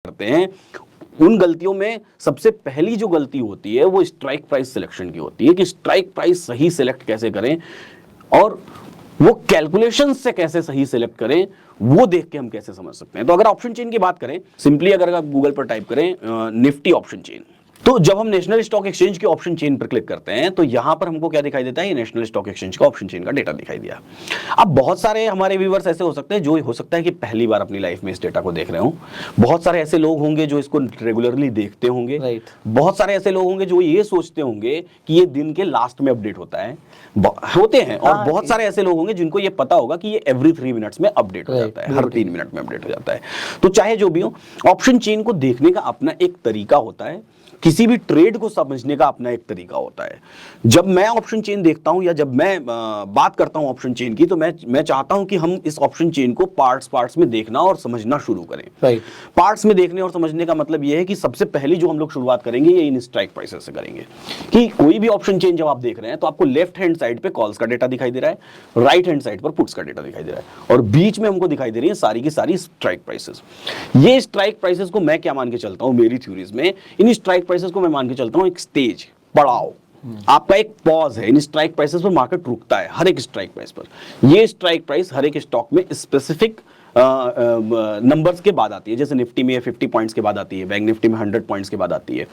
करते हैं, उन गलतियों में सबसे पहली जो गलती होती है वो स्ट्राइक प्राइस सिलेक्शन की होती है कि स्ट्राइक प्राइस सही सिलेक्ट कैसे करें और वो कैलकुलेशन से कैसे सही सिलेक्ट करें, वो देख के हम कैसे समझ सकते हैं। तो अगर ऑप्शन चेन की बात करें, सिंपली अगर आप गूगल पर टाइप करें निफ्टी ऑप्शन चेन, तो जब हम नेशनल स्टॉक एक्सचेंज के ऑप्शन चेन पर क्लिक करते हैं तो यहां पर हमको क्या दिखाई देता है, ये नेशनल स्टॉक एक्सचेंज का ऑप्शन चेन का डेटा दिखाई दिया। अब बहुत सारे हमारे व्यूअर्स ऐसे हो सकते हैं जो हो सकता है कि पहली बार अपनी लाइफ में इस डेटा को देख रहे हो, बहुत सारे ऐसे लोग होंगे जो इसको रेगुलरली देखते होंगे, बहुत सारे ऐसे लोग होंगे जो ये सोचते होंगे कि ये दिन के लास्ट में अपडेट होता है, होते हैं, और बहुत सारे ऐसे लोग होंगे जिनको ये पता होगा कि ये एवरी 3 मिनट्स में अपडेट हो जाता है, हर 3 मिनट में अपडेट हो जाता है। तो चाहे जो भी हो, ऑप्शन चेन को देखने का अपना एक तरीका होता है, किसी भी ट्रेड को समझने का अपना एक तरीका होता है। जब मैं ऑप्शन चेन देखता हूं या जब मैं बात करता हूं ऑप्शन चेन की, तो मैं चाहता हूं कि हम इस ऑप्शन चेन को पार्ट्स में देखना और समझना शुरू करें। पार्ट्स में देखने और समझने का मतलब यह है कि सबसे पहली जो हम लोग शुरुआत करेंगे ये इन स्ट्राइक प्राइसेस से करेंगे कि कोई भी ऑप्शन चेन जब आप देख रहे हैं तो आपको लेफ्ट हैंड साइड पे कॉल्स का डेटा दिखाई दे रहा है, राइट हैंड साइड पर पुट्स का डेटा दिखाई दे रहा है, और बीच में हमको दिखाई दे रही है सारी की सारी स्ट्राइक प्राइसेस। ये स्ट्राइक प्राइसेस को मैं क्या मान के चलता हूं, मेरी थ्योरीज में इन स्ट्राइक प्राइसेस को मैं मान के चलता हूं एक स्टेज, पड़ाव, आपका एक पॉज है। इन स्ट्राइक प्राइसेस पर मार्केट रुकता है, हर एक स्ट्राइक प्राइस पर। ये स्ट्राइक प्राइस हर एक स्टॉक में स्पेसिफिक नंबर्स के बाद आती है, जैसे निफ्टी में 50 पॉइंट्स के बाद आती है, बैंक निफ्टी में 100 पॉइंट्स के बाद आती है।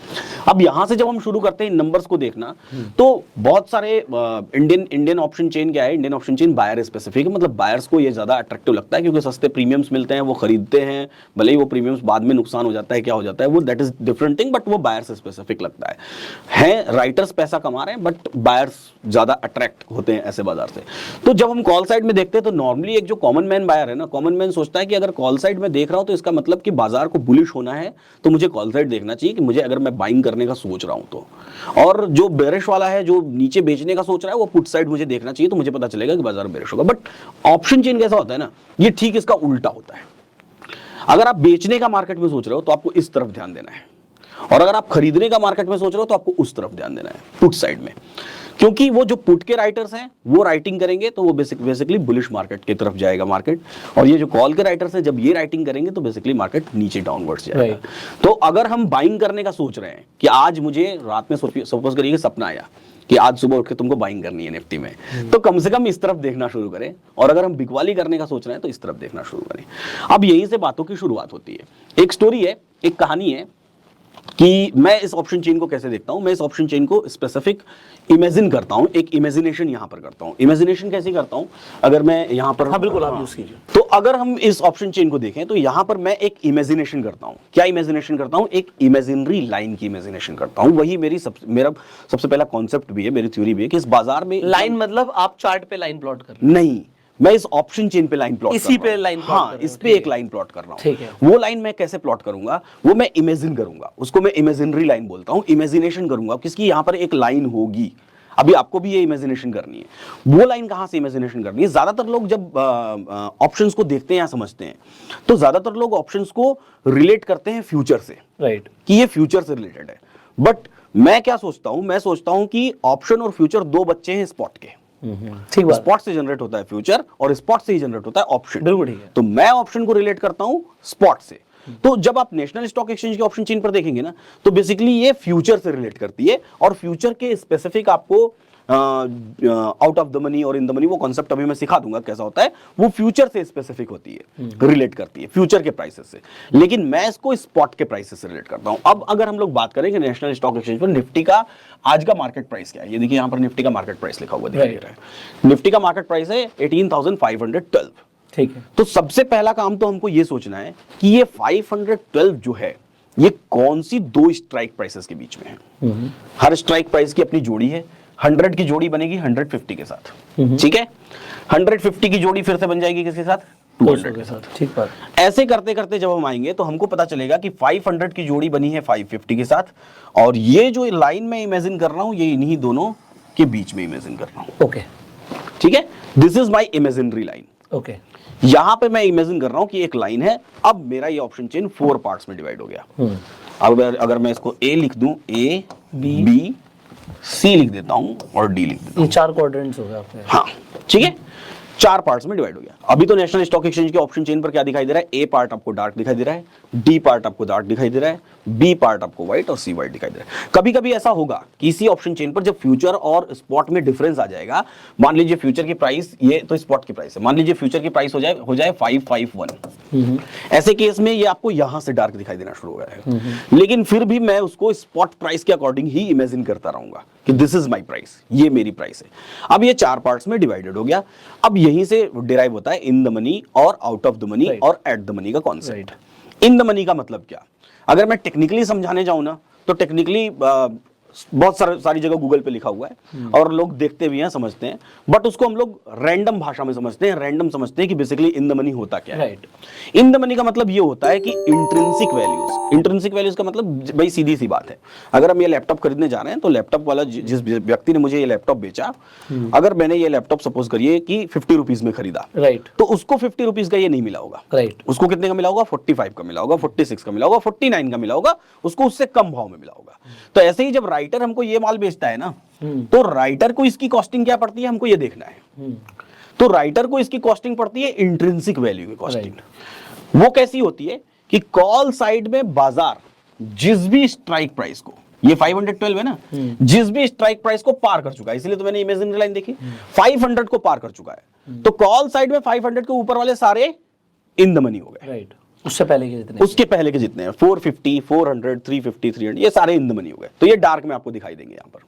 अब यहां से जब हम शुरू करते हैं इन नंबर्स को देखना, तो बहुत सारे इंडियन ऑप्शन चेन क्या है, Indian option chain buyer specific है, मतलब बायर्स को ये ज्यादा अट्रैक्टिव लगता है क्योंकि सस्ते प्रीमियम्स मिलते हैं, वो खरीदते हैं, भले ही वो प्रीमियम्स बाद में नुकसान हो जाता है, क्या हो जाता है वो that is different thing, but वो बायर्स स्पेसिफिक लगता है। राइटर्स पैसा कमा रहे हैं बट बायर्स ज्यादा अट्रैक्ट होते हैं ऐसे बाजार से। तो जब हम कॉल साइड में देखते हैं तो नॉर्मली एक जो कॉमन मैन बायर है ना, कॉमन मैन सोचता है कि अगर कॉल साइड में देख रहा हूं तो इसका मतलब कि बाजार को बुलिश होना है, तो मुझे कॉल साइड देखना चाहिए कि मुझे अगर मैं बाइंग करने का सोच रहा हूं तो, और जो बेरिश वाला है जो नीचे बेचने का सोच रहा है वो पुट साइड मुझे देखना चाहिए, तो मुझे पता चलेगा कि बाजार बेरिश होगा। बट ऑप्शन चेन कैसा होता है ना, ये ठीक इसका उल्टा होता है। अगर आप बेचने का मार्केट में सोच रहे हो तो आपको इस तरफ ध्यान देना है, और अगर आप खरीदने का मार्केट में सोच रहे हो तो आपको उस तरफ ध्यान देना है, पुट साइड में, क्योंकि वो जो पुट के राइटर्स हैं वो राइटिंग करेंगे तो वो बेसिकली बुलिश मार्केट की तरफ जाएगा मार्केट, और ये जो कॉल के राइटर्स हैं जब ये राइटिंग करेंगे तो बेसिकली मार्केट नीचे डाउनवर्ड्स जाएगा। तो अगर हम बाइंग करने का सोच रहे हैं कि आज मुझे रात में सपोज करिए सपना आया कि आज सुबह उठ के तुमको बाइंग करनी है निफ्टी में, तो कम से कम इस तरफ देखना शुरू करें, और अगर हम बिकवाली करने का सोच रहे हैं तो इस तरफ देखना शुरू करें। अब यहीं से बातों की शुरुआत होती है। एक स्टोरी है, एक कहानी है कि मैं इस ऑप्शन चेन को कैसे देखता हूं। मैं इस ऑप्शन चेन को स्पेसिफिक इमेजिन करता हूं, एक इमेजिनेशन यहां पर करता हूं। इमेजिनेशन कैसे करता हूं, अगर मैं यहां पर, हाँ बिल्कुल आप यूज कीजिए। तो अगर हम इस ऑप्शन चेन को देखें तो यहां पर मैं एक इमेजिनेशन करता हूं। क्या इमेजिनेशन करता हूं, एक इमेजिनरी लाइन की इमेजिनेशन करता हूं। वही मेरा सबसे पहला कॉन्सेप्ट भी है, मेरी थ्योरी भी है कि इस बाजार में लाइन मतलब आप चार्ट पे लाइन प्लॉट कर नहीं, मैं इस ऑप्शन चेन पे लाइन प्लॉट इसी पे लाइन प्लॉट हाँ, इस पे एक लाइन प्लॉट कर रहा हूं। ठीक है। वो लाइन मैं कैसे प्लॉट करूंगा, वो मैं इमेजिन करूंगा, उसको मैं इमेजिनरी लाइन बोलता हूं। इमेजिनेशन करूंगा किसकी, यहां पर एक लाइन होगी, अभी आपको भी ये इमेजिनेशन करनी है। वो लाइन कहां से इमेजिनेशन करनी है, ज्यादातर लोग जब ऑप्शंस को देखते हैं या समझते हैं तो ज्यादातर लोग ऑप्शंस को रिलेट करते हैं फ्यूचर से, राइट, कि ये फ्यूचर से रिलेटेड है। बट मैं क्या सोचता हूं, मैं सोचता हूं कि ऑप्शन और फ्यूचर दो बच्चे हैं स्पॉट के। ठीक है, स्पॉट से जनरेट होता है फ्यूचर और स्पॉट से ही जनरेट होता है ऑप्शन। बिल्कुल ठीक है। तो मैं ऑप्शन को रिलेट करता हूं स्पॉट से। तो जब आप नेशनल स्टॉक एक्सचेंज के ऑप्शन चेन पर देखेंगे ना, तो बेसिकली ये फ्यूचर से रिलेट करती है, और फ्यूचर के स्पेसिफिक आपको आउट ऑफ द मनी और इन द मनी, वो कॉन्सेप्ट अभी मैं सिखा दूंगा कैसा होता है, वो फ्यूचर से स्पेसिफिक होती है, रिलेट करती है फ्यूचर के प्राइसेस से। लेकिन मैं इसको स्पॉट के प्राइसेस से रिलेट करता हूं। अब अगर हम लोग बात करें कि नेशनल स्टॉक एक्सचेंज पर निफ्टी का आज का मार्केट प्राइस क्या है, ये देखिए यहां पर निफ्टी का मार्केट प्राइस लिखा हुआ दिखाई दे रहा है। निफ्टी का मार्केट प्राइस है 18,512। ठीक है। तो सबसे पहला काम तो हमको ये सोचना है कि ये 512 जो है ये कौन सी दो स्ट्राइक प्राइसेस के बीच में है। हर स्ट्राइक प्राइस की अपनी जोड़ी है, 100 की जोड़ी बनेगी 150 के साथ, ठीक है। 150 की जोड़ी फिर से बन जाएगी किसके साथ, 200 के साथ। ठीक बात। ऐसे करते करते जब हम आएंगे तो हमको पता चलेगा कि 500 की जोड़ी बनी है 550 के साथ, और ये जो लाइन में इमेजिन कर रहा हूं ये इन्हीं दोनों के बीच में इमेजिन कर रहा हूं। ओके, ठीक है, this is my imaginary line. Okay, यहां पे मैं इमेजिन कर रहा हूं कि एक लाइन है। अब मेरा ये ऑप्शन चेन 4 पार्ट्स में डिवाइड हो गया। अब अगर मैं इसको ए लिख दूं, ए बी सी लिख देता हूं और डी लिख देता हूं, ये 4 क्वाड्रेंट्स हो गए आपके। हाँ ठीक है। 4 पार्ट्स में डिवाइड हो गया। अभी तो नेशनल स्टॉक एक्सचेंज के ऑप्शन चेन पर क्या दिखाई दे रहा है, ए पार्ट आपको डार्क दिखाई दे रहा है, डी पार्ट आपको डार्क दिखाई दे रहा है, बी पार्ट आपको व्हाइट और सी व्हाइट दिखाई दे रहा है। कभी कभी ऐसा होगा कि इसी ऑप्शन चेन पर जब फ्यूचर और स्पॉट में डिफरेंस आ जाएगा, मान लीजिए फ्यूचर की प्राइस, ये तो स्पॉट की प्राइस है, मान लीजिए फ्यूचर की प्राइस हो जाए 551, ऐसे केस में ये आपको यहां से डार्क दिखाई देना शुरू हो जाएगा, लेकिन फिर भी मैं उसको स्पॉट प्राइस के अकॉर्डिंग ही इमेजिन करता रहूंगा कि दिस इज माई प्राइस, ये मेरी प्राइस है। अब ये 4 पार्ट्स में डिवाइडेड हो गया। अब यहीं से डिराइव होता है इन द मनी और आउट ऑफ द मनी और एट द मनी का कॉन्सेप्ट। इन द मनी का मतलब क्या, अगर मैं टेक्निकली समझाने जाऊं ना, तो टेक्निकली बहुत सारी जगह गूगल पे लिखा हुआ है और लोग देखते भी हैं, समझते हैं, बट उसको हम लोग रैंडम भाषा में समझते हैं, रैंडम समझते हैं कि बेसिकली इन द मनी होता क्या है। इन द मनी का मतलब ये होता है कि इंट्रिंसिक वैल्यूज। इंट्रिंसिक वैल्यूज का मतलब भाई सीधी सी बात है, अगर हम ये लैपटॉप खरीदने जा रहे हैं तो लैपटॉप वाला जिस व्यक्ति ने मुझे ये लैपटॉप बेचा, अगर मैंने ये लैपटॉप सपोज करिए कि 50 रुपीज में खरीदा, तो उसको 50 रुपीज का ये नहीं मिला होगा, उसको कितने का मिला होगा, 45 का मिला होगा, 46 का मिला होगा, 49 का मिला होगा, उसको उससे कम भाव में मिला होगा। तो ऐसे ही जब राइटर हमको ये माल बेचता है ना, तो राइटर को इसकी कॉस्टिंग क्या पड़ती है, हमको ये देखना है। तो राइटर को इसकी कॉस्टिंग पड़ती है इंट्रिंसिक वैल्यू की कॉस्टिंग। वो कैसी होती है कि कॉल साइड में बाजार जिस भी स्ट्राइक प्राइस को, ये 512 है ना, जिस भी स्ट्राइक प्राइस को पार कर चुका है, इसलिए तो मैंने इमेजिनरी लाइन देखी, 500 को पार कर चुका है, तो कॉल साइड में 500 के ऊपर वाले सारे इन द मनी हो गए। उससे पहले के जितने, उसके पहले के जितने हैं 450, 400, 350, 300, ये सारे इन द मनी हो गए। तो ये डार्क में आपको दिखाई देंगे यहां पर।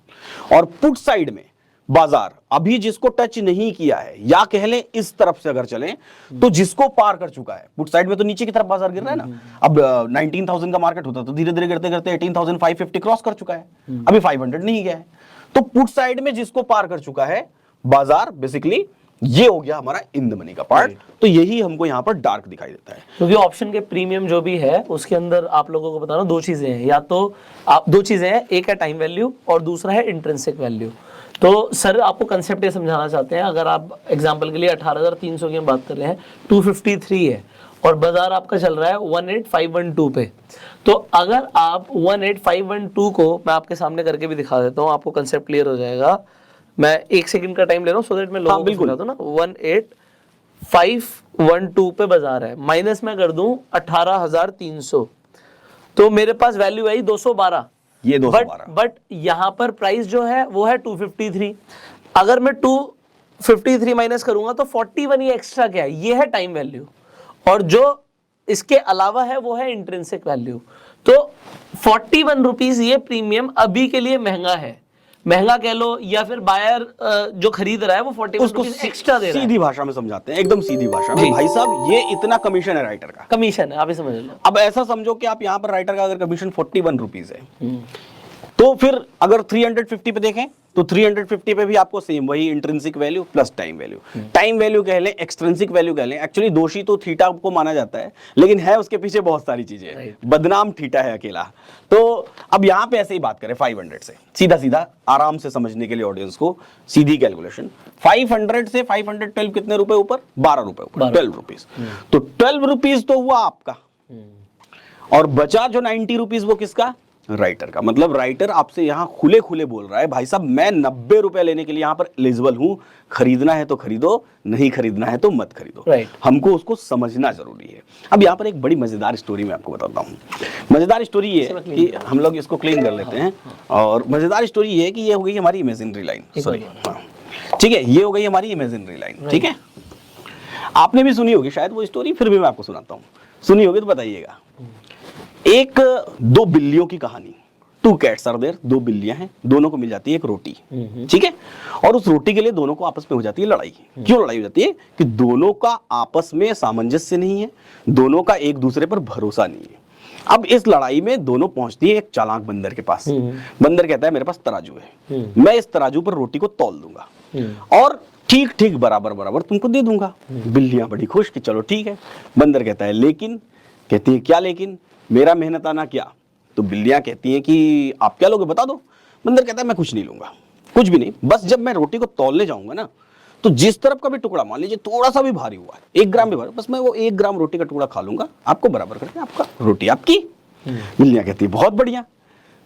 और पुट साइड में बाजार अभी जिसको टच नहीं किया है, या कह लें इस तरफ से अगर चलें तो जिसको पार कर चुका है, पुट साइड में तो नीचे की तरफ बाजार गिर रहा है ना। अब 19,000 का मार्केट होता तो धीरे धीरे गिरते गिरते 18,550 क्रॉस कर चुका है, अभी 500 नहीं गया है। तो पुट साइड में जिसको पार कर चुका है बाजार, बेसिकली ये हो गया हमारा इन द मनी का पार्ट। तो यही हमको यहाँ पर डार्क दिखाई देता है, क्योंकि ऑप्शन के प्रीमियम जो भी है उसके अंदर आप लोगों को बताना 2 चीजें हैं, या तो आप 2 चीजें हैं, एक है टाइम वैल्यू और दूसरा है इंट्रिंसिक वैल्यू। तो सर आपको कंसेप्ट ये समझाना चाहते हैं, अगर आप एग्जांपल के लिए 18,300 की हम बात कर रहे हैं, 253 है और बाजार आपका चल रहा है 18,512 पे, तो अगर आप 18,512 को मैं आपके सामने करके भी दिखा देता हूँ, आपको कंसेप्ट क्लियर हो जाएगा। मैं 1 सेकंड का टाइम ले रहा हूँ सो दैट मैं लोगों को समझा दूं ना। 18,512 पे बाजार है, माइनस मैं कर दूं 18,300, तो मेरे पास वैल्यू आई 212, ये 212। बट यहाँ पर प्राइस जो है वो है 253। अगर मैं 253 माइनस करूंगा तो 41 ये एक्स्ट्रा क्या है, ये है टाइम वैल्यू, और जो इसके अलावा है वो है इंट्रिंसिक वैल्यू। तो 41 रुपीज ये प्रीमियम अभी के लिए महंगा है, महंगा कह लो, या फिर बायर जो खरीद रहा है वो 41 रुपीज एक्स्ट्रा दे रहा है। सीधी भाषा में समझाते हैं, एकदम सीधी भाषा में, भाई साहब ये इतना कमीशन है राइटर का, कमीशन है, आप ही समझ लो। अब ऐसा समझो कि आप यहाँ पर राइटर का अगर कमीशन 41 रुपीज है, तो फिर अगर 350 पे देखें तो 350 पे भी आपको सेम वही intrinsic value plus time value, time value कह लें, एक्सट्रिंसिक वैल्यू कह लें। एक्चुअली दोषी तो थीटा को माना जाता है, लेकिन है उसके पीछे बहुत सारी चीजें, बदनाम थीटा है अकेला। तो अब यहाँ पे ऐसे ही बात करें 500 से, सीधा सीधा आराम से समझने के लिए ऑडियंस को सीधी कैलकुलेशन, 500 से 512 कितने रुपए ऊपर, 12 रुपए ऊपर, 12 रुपीज। तो 12 रुपीज तो हुआ आपका, और बचा जो 90 रुपीज वो किसका, राइटर का। मतलब राइटर आपसे यहां खुले खुले बोल रहा है, भाई साहब मैं 90 रुपए लेने के लिए यहां पर एलिजिबल हूं, खरीदना है तो खरीदो, नहीं खरीदना है तो मत खरीदो। हमको उसको समझना जरूरी है। अब यहां पर एक बड़ी मजेदार स्टोरी मैं आपको बताता हूं। मजेदार स्टोरी ये है कि हम लोग इसको क्लीन कर लेते हैं, और मजेदार स्टोरी ये है कि ये हो गई हमारी इमेजिनरी लाइन, सॉरी ठीक है, ये हो गई हमारी इमेजिनरी लाइन। ठीक है, आपने भी सुनी होगी शायद वो स्टोरी, फिर भी मैं आपको सुनाता हूँ, सुनी होगी तो बताइएगा। एक 2 बिल्लियों की कहानी, 2 cats are there, 2 बिल्लियां हैं, दोनों को मिल जाती है एक रोटी, ठीक है, और उस रोटी के लिए दोनों को आपस में हो जाती है लड़ाई। क्यों लड़ाई हो जाती है कि दोनों का आपस में सामंजस्य नहीं है, दोनों का एक दूसरे पर भरोसा नहीं है। अब इस लड़ाई में दोनों पहुंचती है एक चालाक बंदर के पास। बंदर कहता है मेरे पास तराजू है, मैं इस तराजू पर रोटी को तौल दूंगा और ठीक ठीक बराबर बराबर तुमको दे दूंगा। बिल्लियां बड़ी खुश कि चलो ठीक है। बंदर कहता है लेकिन, कहती है क्या लेकिन, मेरा मेहनत आना क्या। तो बिल्लियां कहती हैं कि आप क्या लोगे बता दो। बंदर कहता है मैं कुछ नहीं लूंगा, कुछ भी नहीं, बस जब मैं रोटी को तौलने जाऊंगा ना, तो जिस तरफ का भी टुकड़ा मान लीजिए थोड़ा सा भी भारी हुआ है, 1 ग्राम भी भारी, बस मैं वो 1 ग्राम रोटी का टुकड़ा खा लूंगा, आपको बराबर करके आपका रोटी आपकी। बिल्लियां कहती है बहुत बढ़िया।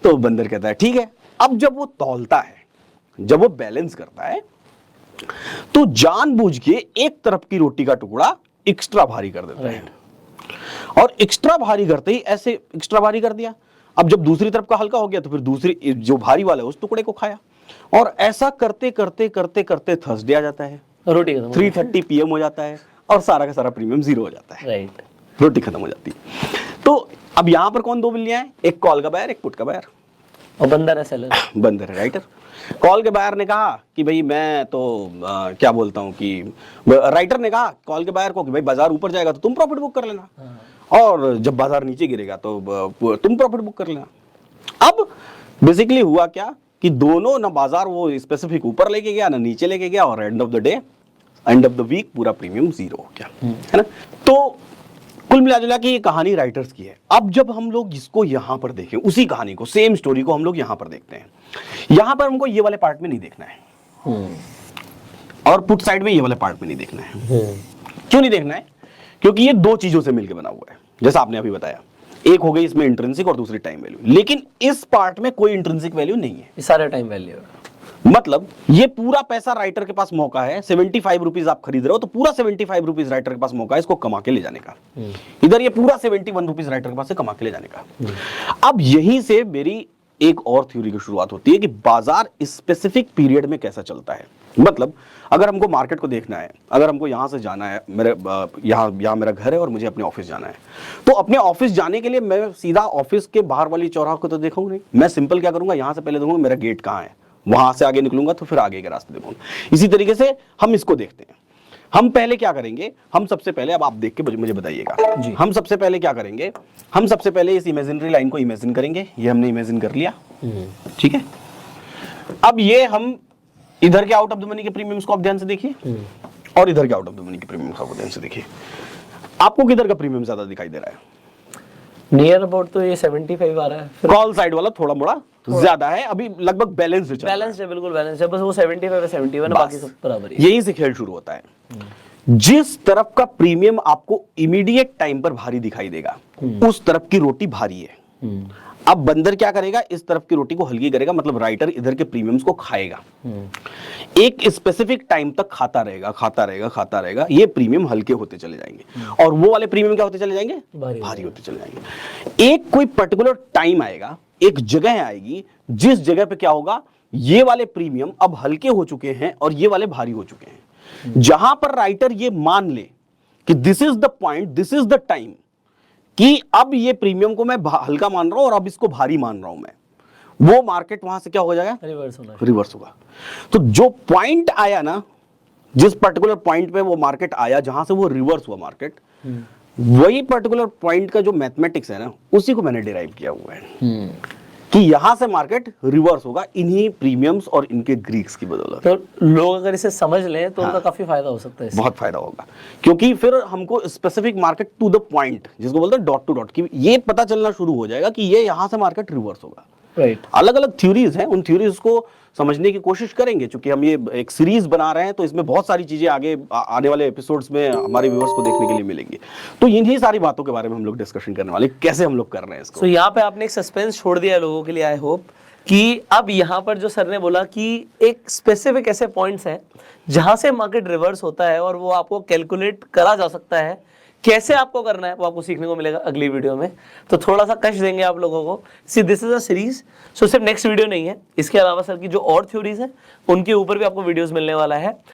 तो बंदर कहता है ठीक है। अब जब वो तौलता है, जब वो बैलेंस करता है, तो जानबूझ के एक तरफ की रोटी का टुकड़ा एक्स्ट्रा भारी कर देता है, और एक्स्ट्रा भारी करते ही ऐसे एक्स्ट्रा भारी कर दिया। अब जब दूसरी तरफ का हल्का हो गया तो फिर दूसरी जो भारी वाला है उस टुकड़े को खाया, और ऐसा करते करते करते करते थर्सडे आ जाता है, रोटी खत्म 3:30 PM हो जाता है, और सारा का सारा प्रीमियम 0 हो जाता है, राइट। रोटी खत्म हो जाती है। तो अब यहां पर कौन दो बिल्लियां हैं? एक कॉल का बायर, एक पुट का बायर। और बंदर है सेलर, बंदर है राइटर। कॉल के बायर ने कहा कि भाई मैं तो क्या बोलता हूँ कि राइटर ने कहा कॉल के बायर को कि भाई बाजार ऊपर जाएगा तो तुम प्रॉफिट बुक कर लेना, और जब बाजार नीचे गिरेगा तो तुम प्रॉफिट बुक कर लेना। अब बेसिकली हुआ क्या कि दोनों ना बाजार वो स्पेसिफिक ऊपर लेके गया ना नीचे लेके गया, और end of the day, end of the week पूरा प्रीमियम 0 हो गया, है ना। तो कुल मिला जुला के ये कहानी राइटर्स की है। अब जब हम लोग इसको यहां पर देखें, उसी कहानी को, सेम स्टोरी को हम लोग यहां पर देखते हैं, यहां पर हमको ये वाले पार्ट में नहीं देखना है, और पुट साइड में ये वाले पार्ट में नहीं देखना है। क्यों नहीं देखना है? क्योंकि ये दो चीजों से मिलकर बना हुआ है, जैसा आपने अभी बताया। एक हो गई इसमें इंट्रिंसिक और दूसरी टाइम वैल्यू, लेकिन इस पार्ट में कोई इंट्रिंसिक वैल्यू नहीं है, ये सारे टाइम वैल्यू है। मतलब ये पूरा पैसा राइटर के पास मौका है, 75 रुपीज आप खरीद रहे हो तो पूरा 75 रुपीज राइटर के पास मौका है इसको कमा के ले जाने का। इधर ये पूरा 71 रुपीज राइटर के पास से कमा के ले जाने का। अब यहीं से मेरी एक और थ्योरी की शुरुआत होती है कि बाजार स्पेसिफिक पीरियड में कैसा चलता है। मतलब अगर हमको मार्केट को देखना है, अगर हमको यहां से जाना है, मेरे यहाँ मेरा घर है और मुझे अपने ऑफिस जाना है, तो अपने ऑफिस जाने के लिए मैं सीधा ऑफिस के बाहर वाली चौराहे को तो देखूंगा नहीं, मैं सिंपल क्या करूंगा, यहां से पहले देखूंगा मेरा गेट कहाँ है, वहां से आगे निकलूंगा तो फिर आगे के रास्ते देखूंगा। इसी तरीके से हम इसको देखते हैं। हम पहले क्या करेंगे, हम सबसे पहले, अब आप देख के मुझे बताइएगा, हम सबसे पहले क्या करेंगे, हम सबसे पहले इस इमेजिनरी लाइन को इमेजिन करेंगे। ये हमने इमेजिन कर लिया, ठीक है। अब ये हम इधर के आउट ऑफ द मनी के प्रीमियम्स को आप ध्यान से देखिए, और इधर के आउट ऑफ द मनी के प्रीमियम्स को ध्यान से देखिए। आपको किधर का प्रीमियम ज्यादा दिखाई दे रहा है? नियर अबाउट तो ये 75 आ रहा है, कॉल साइड वाला थोड़ा मोड़ा ज्यादा है, अभी लगभग बैलेंस बैलेंस है, बिल्कुल बैलेंस है, बस वो 75 है, 71 है, बाकी सब बराबर ही है। यहीं से खेल शुरू होता है। जिस तरफ का प्रीमियम आपको इमीडिएट टाइम पर भारी दिखाई देगा, उस तरफ की रोटी भारी है। अब बंदर क्या करेगा, इस तरफ की रोटी को हल्की करेगा, मतलब राइटर इधर के प्रीमियम्स को खाएगा, एक स्पेसिफिक टाइम तक खाता रहेगा, खाता रहेगा, खाता रहेगा, ये प्रीमियम हल्के होते चले जाएंगे, और वो वाले प्रीमियम क्या होते चले जाएंगे, भारी होते चले जाएंगे। एक कोई पर्टिकुलर टाइम आएगा, एक जगह आएगी, जिस जगह पे क्या होगा, ये वाले प्रीमियम अब हल्के हो चुके हैं और ये वाले भारी हो चुके हैं। जहां पर राइटर ये मान ले कि this is the point, this is the time, कि अब ये प्रीमियम को मैं हल्का मान रहा हूं और अब इसको भारी मान रहा हूं मैं, वो मार्केट वहां से क्या हो जाएगा, रिवर्स होगा। तो जो पॉइंट आया ना, जिस पर्टिकुलर पॉइंट पे वो मार्केट आया, जहां से वो रिवर्स हुआ मार्केट, वही पर्टिकुलर पॉइंट का जो मैथमेटिक्स है ना, उसी को मैंने डिराइव किया हुआ है कि यहां से मार्केट रिवर्स होगा इन्हीं प्रीमियम्स और इनके ग्रीक्स की बदौलत। तो लोग अगर इसे समझ लें तो उनका काफी फायदा हो सकता है इससे। बहुत फायदा होगा, क्योंकि फिर हमको specific market to the point, जिसको बोलते हैं डॉट टू डॉट, की ये पता चलना शुरू हो जाएगा कि ये यहां से मार्केट रिवर्स होगा। राइट। अलग अलग थ्योरीज हैं, उन थ्योरीज को समझने की कोशिश करेंगे, क्योंकि हम ये एक सीरीज बना रहे हैं, तो इसमें बहुत सारी चीजें आगे आने वाले एपिसोड्स में हमारे व्यूअर्स को देखने के लिए मिलेंगी। तो इन्हीं सारी बातों के बारे में हम लोग डिस्कशन करने वाले, कैसे हम लोग कर रहे हैं इसको। तो यहाँ पे आपने एक सस्पेंस छोड़ दिया है लोगों के लिए, आई होप कि अब यहाँ पर जो सर ने बोला कि एक स्पेसिफिक ऐसे पॉइंट्स हैं जहां से मार्केट रिवर्स होता है, और वो आपको कैलकुलेट करा जा सकता है, कैसे आपको करना है वो आपको सीखने को मिलेगा अगली वीडियो में। तो थोड़ा सा कष्ट देंगे आप लोगों को। See this is a series, so सिर्फ नेक्स्ट वीडियो नहीं है, इसके अलावा सर की जो और थ्योरीज हैं उनके ऊपर भी आपको वीडियोस मिलने वाला है।